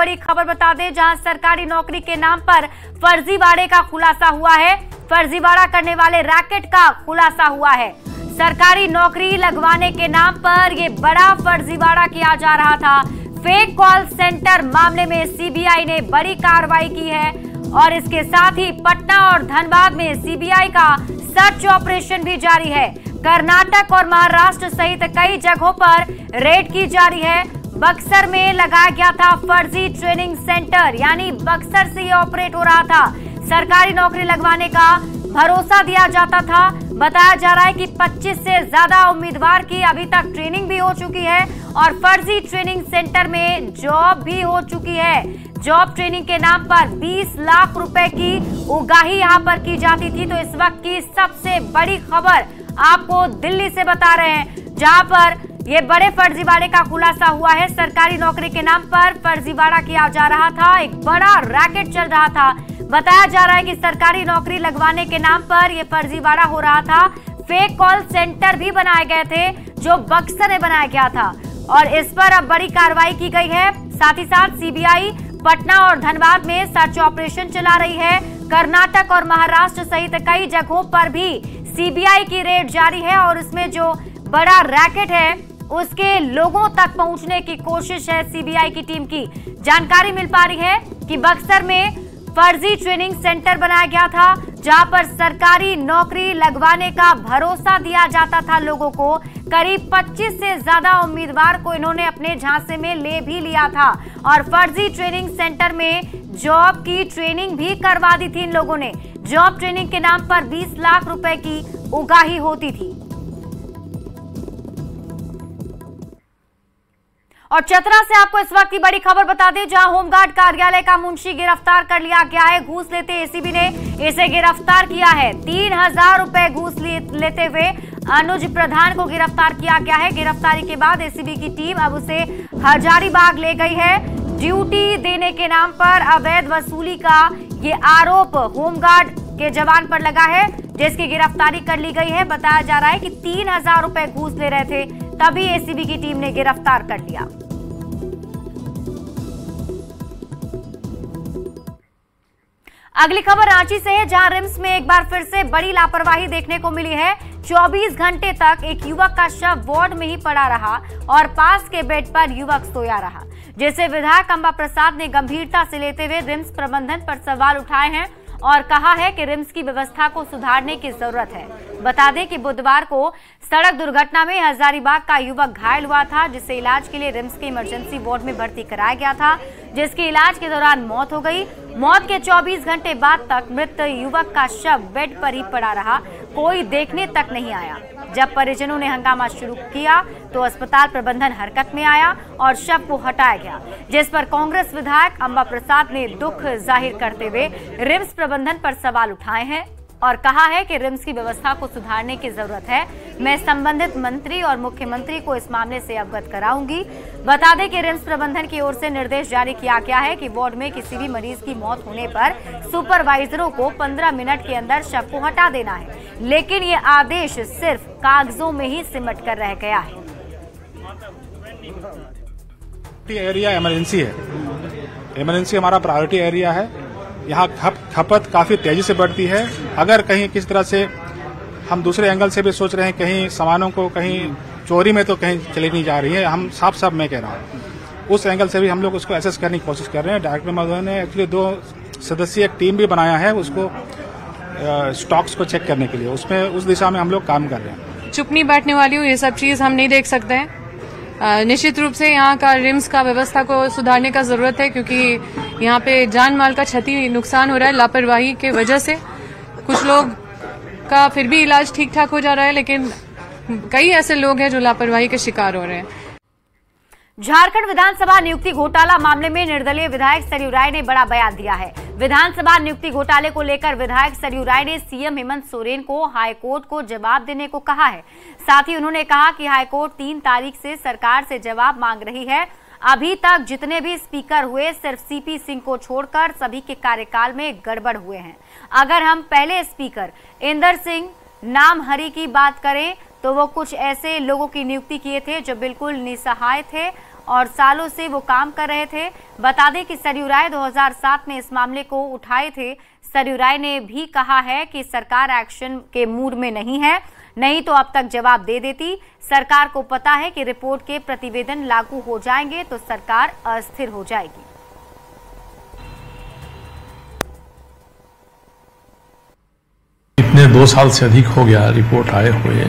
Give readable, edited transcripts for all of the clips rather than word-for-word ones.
बड़ी खबर बता दें, जहां सरकारी नौकरी के नाम पर फर्जीवाड़े का खुलासा हुआ है। फर्जीवाड़ा करने वाले रैकेट का खुलासा हुआ है। सरकारी नौकरी लगवाने के नाम पर ये बड़ा फर्जीवाड़ा किया जा रहा था। फेक कॉल सेंटर मामले में सीबीआई ने बड़ी कार्रवाई की है और इसके साथ ही पटना और धनबाद में सीबीआई का सर्च ऑपरेशन भी जारी है। कर्नाटक और महाराष्ट्र सहित कई जगहों पर रेड की जा रही है। बक्सर में लगाया गया था फर्जी ट्रेनिंग सेंटर, यानी बक्सर से ये ऑपरेट हो रहा था। सरकारी नौकरी लगवाने का भरोसा दिया जाता था। बताया जा रहा है कि 25 से ज्यादा उम्मीदवार की अभी तक ट्रेनिंग भी हो चुकी है और फर्जी ट्रेनिंग सेंटर में जॉब भी हो चुकी है। जॉब ट्रेनिंग के नाम पर 20 लाख रुपए की उगाही यहां पर की जाती थी। तो इस वक्त की सबसे बड़ी खबर आपको दिल्ली से बता रहे हैं, जहां पर ये बड़े फर्जीवाड़े का खुलासा हुआ है। सरकारी नौकरी के नाम पर फर्जीवाड़ा किया जा रहा था, एक बड़ा रैकेट चल रहा था। बताया जा रहा है कि सरकारी नौकरी लगवाने के नाम पर यह फर्जीवाड़ा हो रहा था। फेक कॉल सेंटर भी बनाए गए थे जो बक्सर में बनाया गया था और इस पर अब बड़ी कार्रवाई की गई है। साथ ही साथ सीबीआई पटना और धनबाद में सर्च ऑपरेशन चला रही है। कर्नाटक और महाराष्ट्र सहित कई जगहों पर भी सीबीआई की रेड जारी है और इसमें जो बड़ा रैकेट है उसके लोगों तक पहुंचने की कोशिश है सीबीआई की टीम की। जानकारी मिल पा रही है कि बक्सर में फर्जी ट्रेनिंग सेंटर बनाया गया था, जहां पर सरकारी नौकरी लगवाने का भरोसा दिया जाता था लोगों को। करीब 25 से ज्यादा उम्मीदवार को इन्होंने अपने झांसे में ले भी लिया था और फर्जी ट्रेनिंग सेंटर में जॉब की ट्रेनिंग भी करवा दी थी इन लोगों ने। जॉब ट्रेनिंग के नाम पर 20 लाख रुपए की उगाही होती थी। और चतरा से आपको इस वक्त की बड़ी खबर बता दें, जहां होमगार्ड कार्यालय का मुंशी गिरफ्तार कर लिया गया है। घूस लेते एसीबी ने इसे गिरफ्तार किया है। 3000 रुपए घूस लेते हुए अनुज प्रधान को गिरफ्तार किया गया है। गिरफ्तारी के बाद एसीबी की टीम अब उसे हजारीबाग ले गई है। ड्यूटी देने के नाम पर अवैध वसूली का ये आरोप होमगार्ड के जवान पर लगा है, जिसकी गिरफ्तारी कर ली गई है। बताया जा रहा है कि 3000 रुपए घूस ले रहे थे, तभी एसीबी की टीम ने गिरफ्तार कर लिया। अगली खबर रांची से है, जहां रिम्स में एक बार फिर से बड़ी लापरवाही देखने को मिली है। 24 घंटे तक एक युवक का शव वार्ड में ही पड़ा रहा और पास के बेड पर युवक सोया रहा, जिसे विधायक अंबा प्रसाद ने गंभीरता से लेते हुए रिम्स प्रबंधन पर सवाल उठाए हैं और कहा है कि रिम्स की व्यवस्था को सुधारने की जरूरत है। बता दें कि बुधवार को सड़क दुर्घटना में हजारीबाग का युवक घायल हुआ था, जिसे इलाज के लिए रिम्स के इमरजेंसी वार्ड में भर्ती कराया गया था, जिसकी इलाज के दौरान मौत हो गई। मौत के 24 घंटे बाद तक मृत युवक का शव बेड पर ही पड़ा रहा, कोई देखने तक नहीं आया। जब परिजनों ने हंगामा शुरू किया तो अस्पताल प्रबंधन हरकत में आया और शव को हटाया गया, जिस पर कांग्रेस विधायक अंबा प्रसाद ने दुख जाहिर करते हुए रिम्स प्रबंधन पर सवाल उठाए हैं और कहा है कि रिम्स की व्यवस्था को सुधारने की जरूरत है। मैं संबंधित मंत्री और मुख्यमंत्री को इस मामले से अवगत कराऊंगी। बता दें कि रिम्स प्रबंधन की ओर से निर्देश जारी किया गया है कि वार्ड में किसी भी मरीज की मौत होने पर सुपरवाइजरों को 15 मिनट के अंदर शव को हटा देना है, लेकिन ये आदेश सिर्फ कागजों में ही सिमट कर रह गया है। एरिया इमरजेंसी है, इमरजेंसी हमारा प्रायोरिटी एरिया है। यहाँ खपत काफी तेजी से बढ़ती है। अगर कहीं किस तरह से हम दूसरे एंगल से भी सोच रहे हैं, कहीं सामानों को कहीं चोरी में तो कहीं चली नहीं जा रही है, हम साफ साफ मैं कह रहा हूँ, उस एंगल से भी हम लोग उसको एसेस करने की कोशिश कर रहे हैं। डायरेक्टर महोदय ने एक्चुअली 2 सदस्यीय एक टीम भी बनाया है उसको स्टॉक्स को चेक करने के लिए, उसमें उस दिशा में हम लोग काम कर रहे हैं। चुप नहीं बैठने वाली हूँ, ये सब चीज हम नहीं देख सकते हैं। निश्चित रूप से यहाँ का रिम्स का व्यवस्था को सुधारने का जरूरत है, क्योंकि यहाँ पे जान माल का क्षति नुकसान हो रहा है लापरवाही के वजह से। कुछ लोग का फिर भी इलाज ठीक ठाक हो जा रहा है, लेकिन कई ऐसे लोग हैं जो लापरवाही के शिकार हो रहे हैं। झारखंड विधानसभा नियुक्ति घोटाला मामले में निर्दलीय विधायक सरयू राय ने बड़ा बयान दिया है। विधानसभा नियुक्ति घोटाले को लेकर विधायक सरयू राय ने सीएम हेमंत सोरेन को हाईकोर्ट को जवाब देने को कहा है। साथ ही उन्होंने कहा कि हाईकोर्ट 3 तारीख से सरकार से जवाब मांग रही है। अभी तक जितने भी स्पीकर हुए सिर्फ सीपी सिंह को छोड़कर सभी के कार्यकाल में गड़बड़ हुए हैं। अगर हम पहले स्पीकर इंदर सिंह नाम हरि की बात करें तो वो कुछ ऐसे लोगों की नियुक्ति किए थे जो बिल्कुल निसहाय थे और सालों से वो काम कर रहे थे। बता दें कि सरयू राय 2007 में इस मामले को उठाए थे। सरयू राय ने भी कहा है कि सरकार एक्शन के मूड में नहीं है, नहीं तो अब तक जवाब दे देती। सरकार को पता है कि रिपोर्ट के प्रतिवेदन लागू हो जाएंगे तो सरकार अस्थिर हो जाएगी। इतने 2 साल से अधिक हो गया रिपोर्ट आए हुए,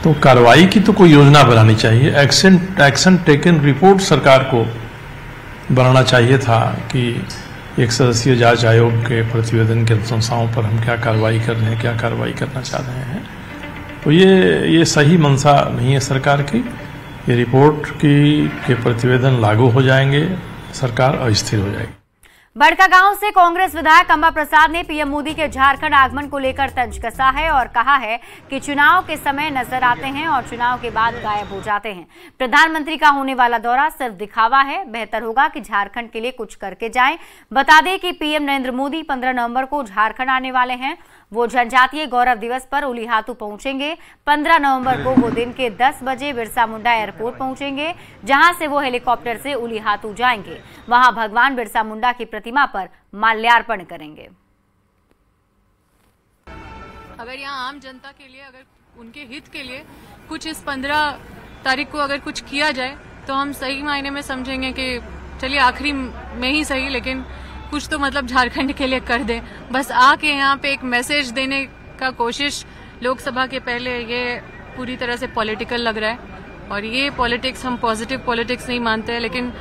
तो कार्रवाई की तो कोई योजना बनानी चाहिए। एक्शन टेकन रिपोर्ट सरकार को बनाना चाहिए था कि एक सदस्यीय जांच आयोग के प्रतिवेदन के अनुशंसाओं पर हम क्या कार्रवाई कर रहे हैं, क्या कार्रवाई करना चाह रहे हैं। तो ये सही मंशा नहीं है सरकार की। ये रिपोर्ट के प्रतिवेदन लागू हो जाएंगे, सरकार अस्थिर हो जाएगी। बड़का गांव से कांग्रेस विधायक अंबा प्रसाद ने पीएम मोदी के झारखंड आगमन को लेकर तंज कसा है और कहा है कि चुनाव के समय नजर आते हैं और चुनाव के बाद गायब हो जाते हैं। प्रधानमंत्री का होने वाला दौरा सिर्फ दिखावा है, बेहतर होगा कि झारखंड के लिए कुछ करके जाएं। बता दें कि पीएम नरेंद्र मोदी 15 नवंबर को झारखंड आने वाले हैं। वो जनजातीय गौरव दिवस पर उलीहातू पहुंचेंगे। 15 नवंबर को वो दिन के 10 बजे बिरसा मुंडा एयरपोर्ट पहुंचेंगे, जहां से वो हेलीकॉप्टर से उलीहातू जाएंगे। वहां भगवान बिरसा मुंडा की प्रतिमा पर माल्यार्पण करेंगे। अगर यहाँ आम जनता के लिए, अगर उनके हित के लिए कुछ इस 15 तारीख को अगर कुछ किया जाए तो हम सही मायने में समझेंगे कि चलिए आखिरी में ही सही, लेकिन कुछ तो मतलब झारखंड के लिए कर दें। बस आके यहाँ पे एक मैसेज देने का कोशिश लोकसभा के पहले, ये पूरी तरह से पॉलिटिकल लग रहा है। और ये पॉलिटिक्स, हम पॉजिटिव पॉलिटिक्स नहीं मानते हैं, लेकिन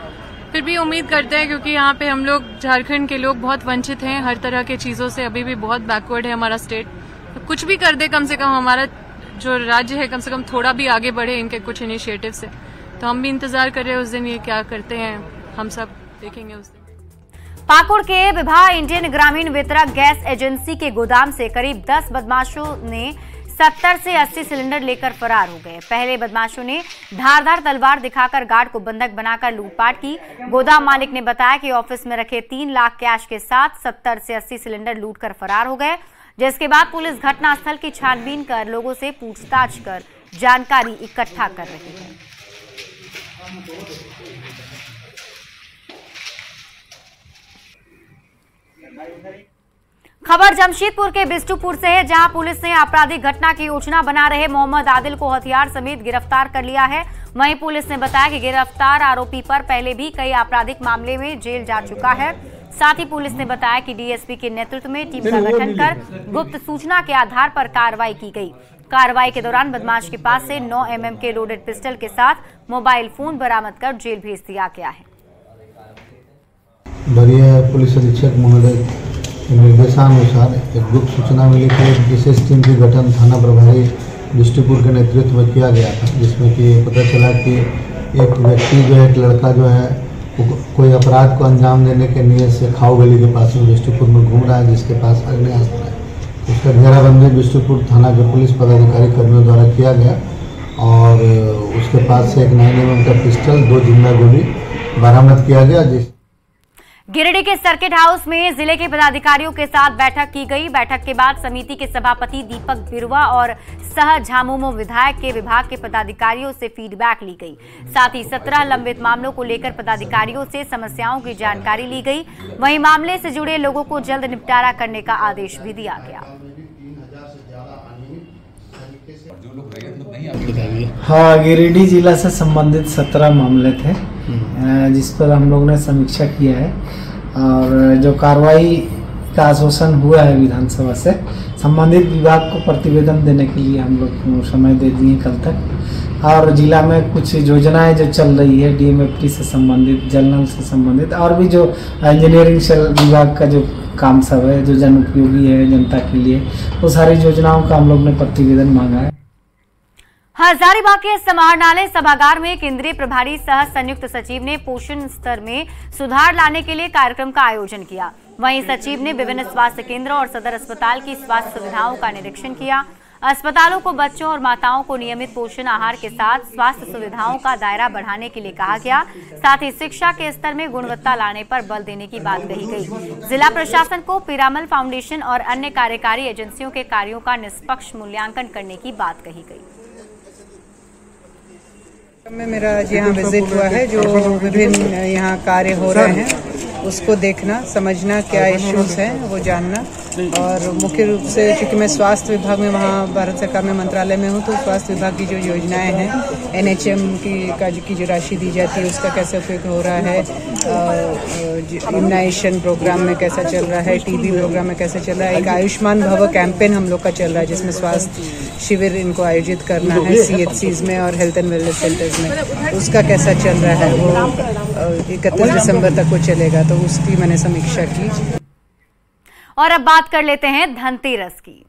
फिर भी उम्मीद करते हैं क्योंकि यहाँ पे हम लोग, झारखंड के लोग बहुत वंचित हैं हर तरह के चीजों से, अभी भी बहुत बैकवर्ड है हमारा स्टेट। तो कुछ भी कर दे, कम से कम हमारा जो राज्य है कम से कम थोड़ा भी आगे बढ़े इनके कुछ इनिशिएटिव से। तो हम भी इंतजार कर रहे हैं उस दिन ये क्या करते हैं, हम सब देखेंगे उस दिन। पाकुड़ के विभा इंडियन ग्रामीण वितरक गैस एजेंसी के गोदाम से करीब 10 बदमाशों ने 70 से 80 सिलेंडर लेकर फरार हो गए। पहले बदमाशों ने धारदार तलवार दिखाकर गार्ड को बंधक बनाकर लूटपाट की। गोदाम मालिक ने बताया कि ऑफिस में रखे 3 लाख कैश के साथ 70 से 80 सिलेंडर लूटकर फरार हो गए, जिसके बाद पुलिस घटनास्थल की छानबीन कर लोगों से पूछताछ कर जानकारी इकट्ठा कर रही है। खबर जमशेदपुर के बिष्टुपुर से है, जहां पुलिस ने आपराधिक घटना की योजना बना रहे मोहम्मद आदिल को हथियार समेत गिरफ्तार कर लिया है। वहीं पुलिस ने बताया कि गिरफ्तार आरोपी पर पहले भी कई आपराधिक मामले में जेल जा चुका है। साथ ही पुलिस ने बताया कि डीएसपी के नेतृत्व में टीम का गठन कर गुप्त सूचना के आधार पर कार्रवाई की गई। कार्रवाई के दौरान बदमाश के पास से 9 mm के लोडेड पिस्टल के साथ मोबाइल फोन बरामद कर जेल भेज दिया गया है। वरीय पुलिस अधीक्षक महोदय के निर्देशानुसार एक गुप्त सूचना मिली थी। विशेष टीम की गठन थाना प्रभारी बिष्टुपुर के नेतृत्व में किया गया था, जिसमें कि पता चला कि एक व्यक्ति जो है, एक लड़का जो है, कोई अपराध को अंजाम देने के नियत से खाऊ गली के पास में बिष्टुपुर में घूम रहा है, जिसके पास आग्नेयास्त्र है। उसका घेराबंदी बिष्टुपुर थाना के पुलिस पदाधिकारी कर्मियों द्वारा किया गया और उसके पास से एक 9 mm का पिस्टल, 2 जिंदा गोली बरामद किया गया। गिरिडीह के सर्किट हाउस में जिले के पदाधिकारियों के साथ बैठक की गई। बैठक के बाद समिति के सभापति दीपक बिरुआ और सह झामुमो विधायक के विभाग के पदाधिकारियों से फीडबैक ली गई। साथ ही 17 लंबित मामलों को लेकर पदाधिकारियों से समस्याओं की जानकारी ली गई। वहीं मामले से जुड़े लोगों को जल्द निपटारा करने का आदेश भी दिया गया। हाँ, गिरिडीह जिला से संबंधित 17 मामले थे, जिस पर हम लोग ने समीक्षा किया है और जो कार्रवाई का आश्वासन हुआ है विधानसभा से, संबंधित विभाग को प्रतिवेदन देने के लिए हम लोग समय दे दिए कल तक। और जिला में कुछ योजनाएं जो चल रही है, डीएमएफटी से संबंधित, जल नल से संबंधित और भी जो इंजीनियरिंग विभाग का जो काम सब है, जो जन उपयोगी है जनता के लिए, वो सारी योजनाओं का हम लोग ने प्रतिवेदन मांगा है। हजारीबाग के समाहरणालय सभागार में केंद्रीय प्रभारी सह संयुक्त सचिव ने पोषण स्तर में सुधार लाने के लिए कार्यक्रम का आयोजन किया। वहीं सचिव ने विभिन्न स्वास्थ्य केंद्र और सदर अस्पताल की स्वास्थ्य सुविधाओं का निरीक्षण किया। अस्पतालों को बच्चों और माताओं को नियमित पोषण आहार के साथ स्वास्थ्य सुविधाओं का दायरा बढ़ाने के लिए कहा गया। साथ ही शिक्षा के स्तर में गुणवत्ता लाने पर बल देने की बात कही गई। जिला प्रशासन को पीरामल फाउंडेशन और अन्य कार्यकारी एजेंसियों के कार्यों का निष्पक्ष मूल्यांकन करने की बात कही गई। में मेरा आज यहाँ विजिट हुआ है, जो विभिन्न यहाँ कार्य हो रहे हैं उसको देखना, समझना क्या इश्यूज हैं वो जानना, और मुख्य रूप से चूंकि मैं स्वास्थ्य विभाग में वहाँ भारत सरकार में मंत्रालय में हूँ, तो स्वास्थ्य विभाग की जो योजनाएं हैं NHM की जो राशि दी जाती है उसका कैसे उपयोग हो रहा है, इम्यूनाइजेशन प्रोग्राम में कैसा चल रहा है, TB प्रोग्राम में कैसे चल रहा है, एक आयुष्मान भव कैंपेन हम लोग का चल रहा है जिसमें स्वास्थ्य शिविर इनको आयोजित करना है CHCs में और हेल्थ एंड वेलनेस सेंटर्स में, उसका कैसा चल रहा है वो 31 दिसंबर तक वो चलेगा, तो उसकी मैंने समीक्षा की। और अब बात कर लेते हैं धनतेरस की।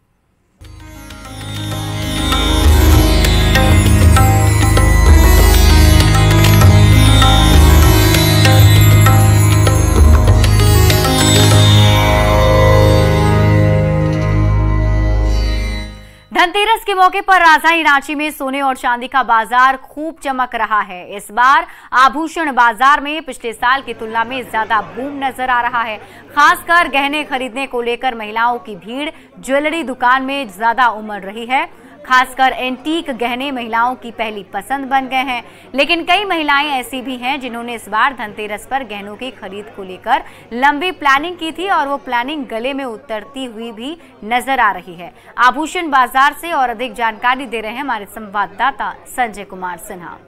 धनतेरस के मौके पर राजधानी रांची में सोने और चांदी का बाजार खूब चमक रहा है। इस बार आभूषण बाजार में पिछले साल की तुलना में ज्यादा बूम नजर आ रहा है। खासकर गहने खरीदने को लेकर महिलाओं की भीड़ ज्वेलरी दुकान में ज्यादा उमड़ रही है। खासकर एंटीक गहने महिलाओं की पहली पसंद बन गए हैं, लेकिन कई महिलाएं ऐसी भी हैं जिन्होंने इस बार धनतेरस पर गहनों की खरीद को लेकर लंबी प्लानिंग की थी और वो प्लानिंग गले में उतरती हुई भी नजर आ रही है। आभूषण बाजार से और अधिक जानकारी दे रहे हैं हमारे संवाददाता संजय कुमार सिन्हा।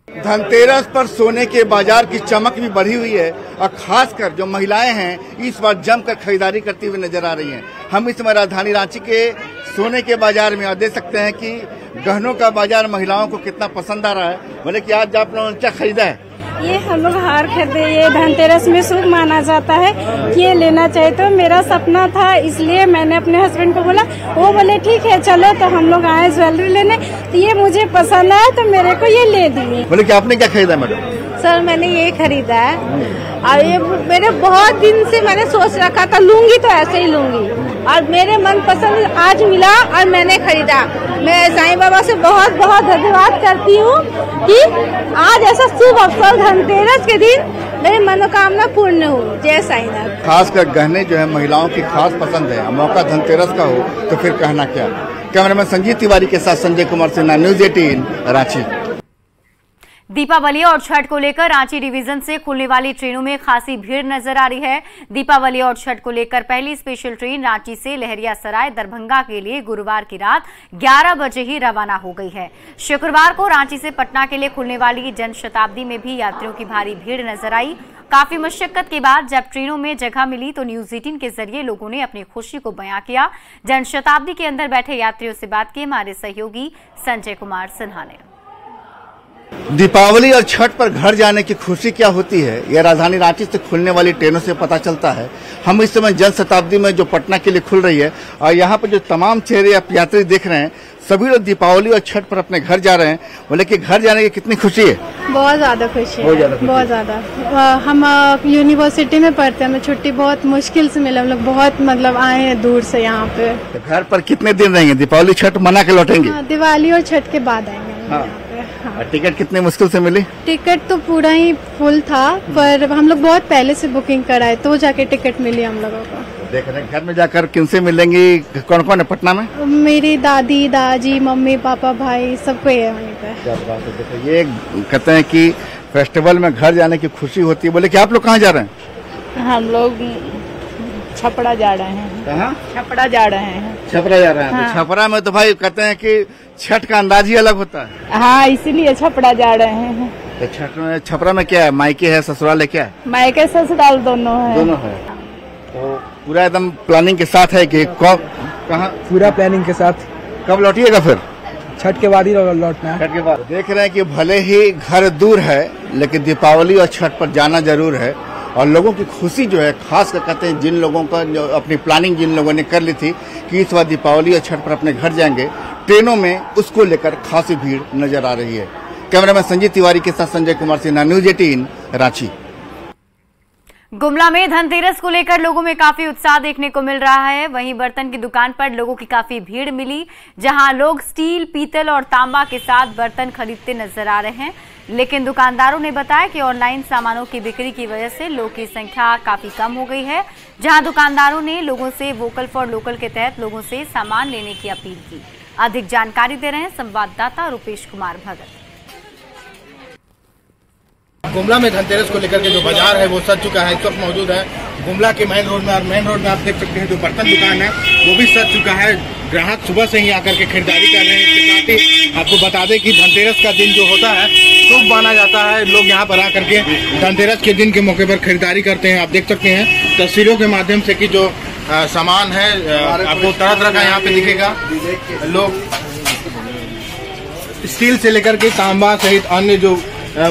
धनतेरस पर सोने के बाजार की चमक भी बढ़ी हुई है और खासकर जो महिलाएं हैं इस बार जमकर खरीदारी करती हुई नजर आ रही हैं। हम इस समय राजधानी रांची के सोने के बाजार में देख सकते हैं कि गहनों का बाजार महिलाओं को कितना पसंद आ रहा है। बोले कि आज आप लोगों ने क्या खरीदा है? ये हम लोग हार खरीदे, ये धनतेरस में शुभ माना जाता है कि ये लेना चाहिए, तो मेरा सपना था इसलिए मैंने अपने हस्बैंड को बोला, वो बोले ठीक है चलो, तो हम लोग आए ज्वेलरी लेने, तो ये मुझे पसंद आया तो मेरे को ये ले दिए। बोले कि आपने क्या खरीदा मैडम? सर मैंने ये खरीदा है और ये मेरे बहुत दिन से मैंने सोच रखा था लूंगी तो ऐसे ही लूंगी, और मेरे मन पसंद आज मिला और मैंने खरीदा। मैं साईं बाबा से बहुत बहुत धन्यवाद करती हूँ कि आज ऐसा शुभ अवसर धनतेरस के दिन मेरी मनोकामना पूर्ण हो। जय साईनाथ। खासकर गहने जो है महिलाओं की खास पसंद है, मौका धनतेरस का हो तो फिर कहना क्या। कैमरामैन संजीव तिवारी के साथ संजय कुमार सिन्हा, न्यूज 18 रांची। दीपावली और छठ को लेकर रांची डिवीजन से खुलने वाली ट्रेनों में खासी भीड़ नजर आ रही है। दीपावली और छठ को लेकर पहली स्पेशल ट्रेन रांची से लहरियासराय दरभंगा के लिए गुरुवार की रात 11 बजे ही रवाना हो गई है। शुक्रवार को रांची से पटना के लिए खुलने वाली जनशताब्दी में भी यात्रियों की भारी भीड़ नजर आई। काफी मशक्कत के बाद जब ट्रेनों में जगह मिली तो न्यूज 18 के जरिए लोगों ने अपनी खुशी को बयां किया। जनशताब्दी के अंदर बैठे यात्रियों से बात की हमारे सहयोगी संजय कुमार सिन्हा ने। दीपावली और छठ पर घर जाने की खुशी क्या होती है, यह राजधानी रांची से खुलने वाली ट्रेनों से पता चलता है। हम इस समय जनशताब्दी में जो पटना के लिए खुल रही है और यहाँ पर जो तमाम चेहरे आप यात्री देख रहे हैं, सभी लोग दीपावली और छठ पर अपने घर जा रहे हैं। बोले कि घर जाने की कितनी खुशी है? बहुत ज्यादा खुशी है, बहुत ज्यादा। हम यूनिवर्सिटी में पढ़ते हैं, हमें छुट्टी बहुत मुश्किल से मिला, हम लोग बहुत मतलब आए हैं दूर से यहाँ पे। तो घर पर कितने दिन रहेंगे? दीपावली छठ मना के लौटेंगे? दिवाली और छठ के बाद आएंगे। हाँ। टिकट कितने मुश्किल से मिली? टिकट तो पूरा ही फुल था, पर हम लोग बहुत पहले से बुकिंग कराए तो जाके टिकट मिली हम लोगों को। देख रहे हैं घर में जाकर किनसे मिलेंगी, कौन कौन है पटना में? मेरी दादी, दादी, मम्मी, पापा, भाई सबको है वहीं पे। ये कहते हैं कि फेस्टिवल में घर जाने की खुशी होती है। बोले कि आप लोग कहाँ जा रहे हैं? हम लोग छपरा जा रहे हैं। कहाँ? छपरा जा रहे हैं। छपरा जा रहे हैं। हाँ। तो छपरा में तो भाई कहते हैं कि छठ का अंदाज ही अलग होता है। हाँ, इसीलिए छपरा जा रहे हैं। तो छठ में छपरा में क्या है, मायके है ससुराल है, क्या है? मायके ससुराल दोनों है। दोनों है। तो पूरा एकदम प्लानिंग के साथ है कि कब कहाँ? पूरा प्लानिंग के साथ। कब लौटिएगा फिर? छठ के बाद ही लौटना है। छठ के बाद। देख रहे हैं कि भले ही घर दूर है लेकिन दीपावली और छठ पर जाना जरूर है। और लोगों की खुशी जो है, खास कर कहते हैं जिन लोगों का अपनी प्लानिंग जिन लोगों ने कर ली थी कि इस बार दीपावली और छठ पर अपने घर जाएंगे, ट्रेनों में उसको लेकर खासी भीड़ नजर आ रही है। कैमरामैन संजीव तिवारी के साथ संजय कुमार सिन्हा, न्यूज 18 रांची। गुमला में धनतेरस को लेकर लोगों में काफी उत्साह देखने को मिल रहा है। वहीं बर्तन की दुकान पर लोगों की काफी भीड़ मिली, जहां लोग स्टील, पीतल और तांबा के साथ बर्तन खरीदते नजर आ रहे हैं। लेकिन दुकानदारों ने बताया कि ऑनलाइन सामानों की बिक्री की वजह से लोगों की संख्या काफी कम हो गई है, जहां दुकानदारों ने लोगों से वोकल फॉर लोकल के तहत लोगों से सामान लेने की अपील की। अधिक जानकारी दे रहे हैं संवाददाता रुपेश कुमार भगत। गुमला में धनतेरस को लेकर के जो बाजार है वो सज चुका है। इस वक्त मौजूद है गुमला के मेन रोड में, और मेन रोड में आप देख सकते हैं जो बर्तन दुकान है वो भी सज चुका है। ग्राहक सुबह से ही आकर के खरीदारी कर रहे हैं। इसके साथ ही आपको बता दें कि धनतेरस का दिन जो होता है शुभ माना जाता है। लोग यहाँ पर आकर के धनतेरस के दिन के मौके पर खरीदारी करते हैं। आप देख सकते हैं तस्वीरों के माध्यम से कि जो सामान है आपको तरह तरह का यहाँ पे दिखेगा। लोग स्टील से लेकर के तांबा सहित अन्य जो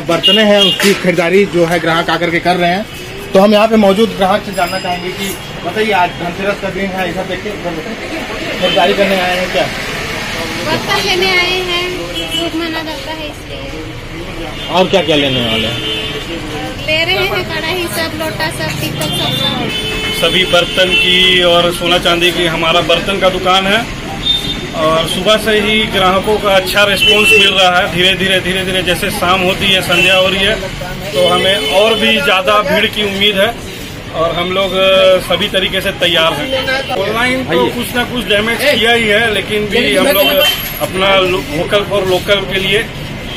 बर्तने हैं उसकी खरीदारी जो है ग्राहक आकर के कर रहे हैं। तो हम यहाँ पे मौजूद ग्राहक से जानना चाहेंगे कि बताइए, आज धनतेरस का दिन है, इधर देखिए खरीदारी करने आए हैं क्या? बर्तन लेने आए हैं, शुभ माना जाता है इसलिए। और क्या क्या लेने वाले हैं? ले रहे हैं कढ़ाई सब, लोटा सब, पीतल सब, सभी बर्तन की और सोना चांदी की हमारा बर्तन का दुकान है। और सुबह से ही ग्राहकों का अच्छा रिस्पांस मिल रहा है। धीरे धीरे जैसे शाम होती है, संध्या हो रही है, तो हमें और भी ज़्यादा भीड़ की उम्मीद है और हम लोग सभी तरीके से तैयार हैं। ऑनलाइन तो कुछ ना कुछ डैमेज किया ही है, लेकिन भी हम लोग अपना वोकल फॉर लोकल के लिए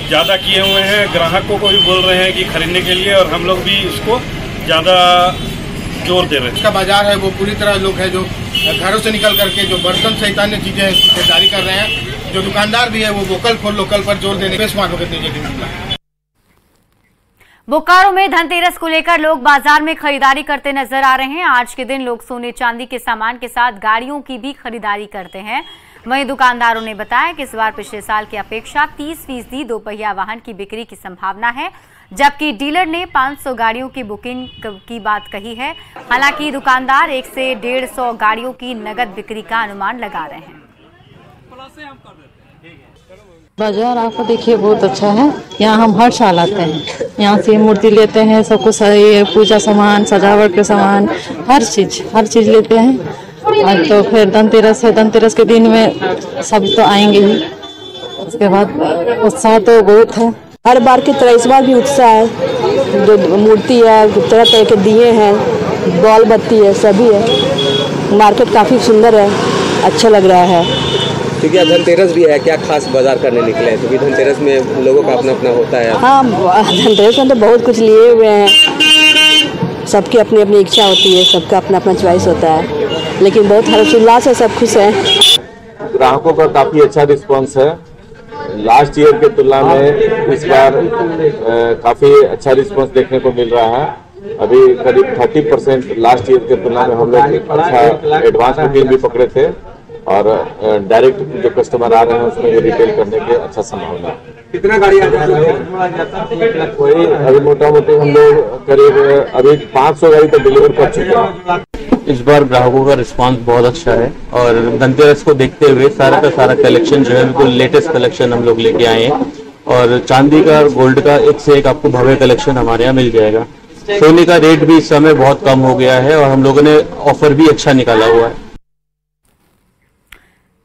ज़्यादा किए हुए हैं। ग्राहकों को भी बोल रहे हैं कि खरीदने के लिए, और हम लोग भी इसको ज़्यादा जोर दे रहे हैं। इसका बाजार है वो पूरी तरह लोग है जो घरों से निकल करके जो बर्तन सहित अन्य चीजें हैं उसकी खरीदारी कर रहे हैं। जो दुकानदार भी है वो वोकल फॉर लोकल पर जोर देने के। बोकारो में धनतेरस को लेकर लोग बाजार में खरीदारी करते नजर आ रहे हैं। आज के दिन लोग सोने चांदी के सामान के साथ गाड़ियों की भी खरीदारी करते हैं। वहीं दुकानदारों ने बताया कि इस बार पिछले साल की अपेक्षा 30% दोपहिया वाहन की बिक्री की संभावना है, जबकि डीलर ने 500 गाड़ियों की बुकिंग की बात कही है। हालांकि दुकानदार 1 से 150 गाड़ियों की नगद बिक्री का अनुमान लगा रहे हैं। बाजार आपको देखिए बहुत अच्छा है। यहाँ हम हर साल आते हैं, यहाँ से मूर्ति लेते हैं, सब कुछ पूजा सामान, सजावट के सामान, हर चीज लेते हैं। और तो फिर धनतेरस है, धनतेरस के दिन में सब तो आएंगे ही। उसके बाद उत्साह तो बहुत है। हर बार की तरह इस बार भी उत्साह है। जो मूर्ति है, तरह तरह के दिए हैं, बॉल बत्ती है, सभी है। मार्केट काफी सुंदर है, अच्छा लग रहा है। तो क्या धनतेरस भी है, क्या खास बाजार करने निकले हैं? क्योंकि धनतेरस में लोगों का अपना अपना होता है। हाँ, धनतेरस में तो बहुत कुछ लिए हुए हैं। सबकी अपनी अपनी इच्छा होती है, सबका अपना अपना चॉइस होता है, लेकिन बहुत हर्षोल्लास है, सब खुश है। ग्राहकों का काफी अच्छा रिस्पांस है। लास्ट ईयर के तुलना में इस बार काफी अच्छा रिस्पांस देखने को मिल रहा है। अभी करीब 30% लास्ट ईयर के तुलना में हम लोग अच्छा एडवांस बुकिंग भी पकड़े थे, और डायरेक्ट जो कस्टमर आ रहे हैं उसमें भी रिटेल करने की अच्छा संभावना है। कितना गाड़ी वही अभी मोटा मोटी हम लोग करीब अभी 500 गाड़ी तक डिलीवर कर चुके हैं। इस बार ग्राहकों का रिस्पांस बहुत अच्छा है, और धनतेरस को देखते हुए सारा का सारा कलेक्शन जो है बिल्कुल लेटेस्ट कलेक्शन हम लोग लेके आए हैं। और चांदी का और गोल्ड का एक से एक आपको भव्य कलेक्शन हमारे यहाँ मिल जाएगा। सोने का रेट भी इस समय बहुत कम हो गया है, और हम लोगों ने ऑफर भी अच्छा निकाला हुआ है।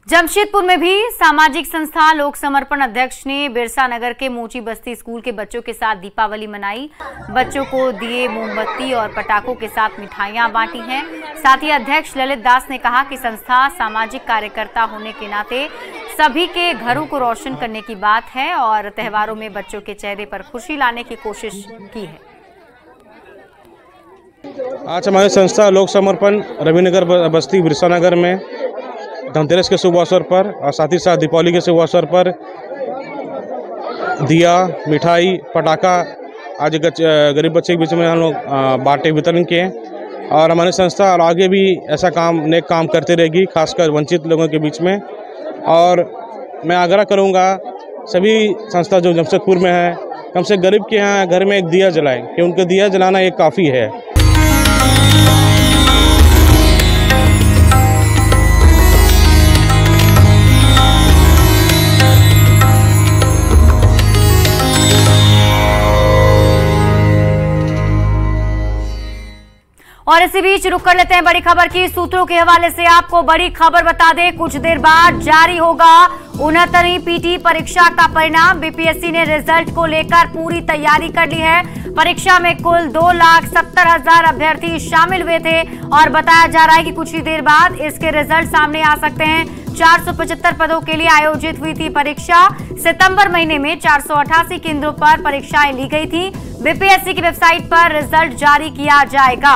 जमशेदपुर में भी सामाजिक संस्था लोक समर्पण अध्यक्ष ने बिरसा नगर के मोची बस्ती स्कूल के बच्चों के साथ दीपावली मनाई। बच्चों को दिए, मोमबत्ती और पटाखों के साथ मिठाइयां बांटी हैं। साथ ही अध्यक्ष ललित दास ने कहा कि संस्था सामाजिक कार्यकर्ता होने के नाते सभी के घरों को रोशन करने की बात है, और त्योहारों में बच्चों के चेहरे पर खुशी लाने की कोशिश की है। आज हमारी संस्था लोक समर्पण रविनगर बस्ती बिरसा नगर में धनतेरस के शुभ अवसर पर और साथ ही साथ दीपावली के शुभ अवसर पर दिया, मिठाई, पटाखा आज गरीब बच्चे के बीच में हम लोग बांटे, वितरण किए। और हमारी संस्था और आगे भी ऐसा काम, नेक काम करती रहेगी, खासकर वंचित लोगों के बीच में। और मैं आग्रह करूंगा सभी संस्था जो जमशेदपुर में है, कम से गरीब के यहाँ घर में एक दिया जलाएं, कि उनके दिया जलाना एक काफ़ी है। और इसी बीच रुक कर लेते हैं बड़ी खबर की। सूत्रों के हवाले से आपको बड़ी खबर बता दें, कुछ देर बाद जारी होगा 69वीं पीटी परीक्षा का परिणाम। बीपीएससी ने रिजल्ट को लेकर पूरी तैयारी कर ली है। परीक्षा में कुल 2,70,000 अभ्यर्थी शामिल हुए थे, और बताया जा रहा है कि कुछ ही देर बाद इसके रिजल्ट सामने आ सकते हैं। 475 पदों के लिए आयोजित हुई थी परीक्षा। सितंबर महीने में 488 केंद्रों पर परीक्षाएं ली गई थी। बीपीएससी की वेबसाइट पर रिजल्ट जारी किया जाएगा।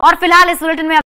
और फिलहाल इस बुलेटिन में